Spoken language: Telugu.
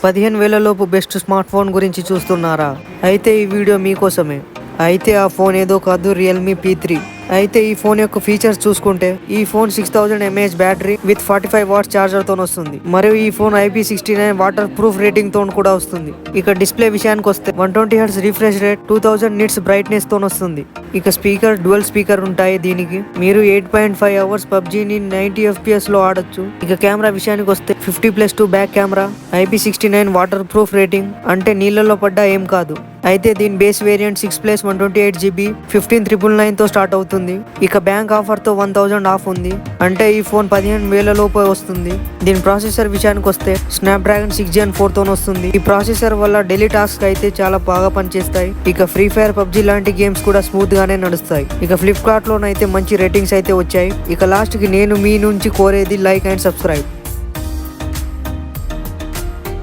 15,000 లోపు బెస్ట్ స్మార్ట్ ఫోన్ గురించి చూస్తున్నారా? అయితే ఈ వీడియో మీకోసమే. అయితే ఆ ఫోన్ ఏదో కాదు, రియల్మీ P3. అయితే ఈ ఫోన్ యొక్క ఫీచర్స్ చూసుకుంటే ఈ phone 6000 mAh battery with 45 watts charger తో వస్తుంది. మరియు ఈ phone IP69 water proof rating తో కూడా వస్తుంది. ఇక డిస్ప్లే విషయానికి వస్తే 120 Hz refresh rate, 2000 nits brightness తో వస్తుంది. ఇక స్పీకర్ డ్యువల్ స్పీకర్ ఉంటాయి దీనికి. మీరు 8.5 hours పబ్జీని 90 FPS లో ఆడొచ్చు. ఇక కెమెరా విషయానికి వస్తే 50+2 back camera, IP69 water proof rating, అంటే నీళ్ళలో పడ్డా ఏం కాదు. అయితే దీని బేస్ వేరియంట్ 6+128GB 15,999 తో స్టార్ట్ అవుతుంది. ఇక బ్యాంక్ ఆఫర్ తో 1000 ఆఫ్ ఉంది. అంటే ఈ ఫోన్ 15,000 లోపు వస్తుంది. దీని ప్రాసెసర్ విషయానికి వస్తే స్నాప్డ్రాగన్ 6 Gen 4 తో వస్తుంది. ఈ ప్రాసెసర్ వల్ల డైలీ టాస్క్ అయితే చాలా బాగా పనిచేస్తాయి. ఇక ఫ్రీ ఫైర్, పబ్జీ లాంటి గేమ్స్ కూడా స్మూత్ గానే నడుస్తాయి. ఇక ఫ్లిప్కార్ట్ లోనైతే మంచి రేటింగ్స్ అయితే వచ్చాయి. ఇక లాస్ట్ కి నేను మీ నుంచి కోరేది లైక్ అండ్ సబ్స్క్రైబ్.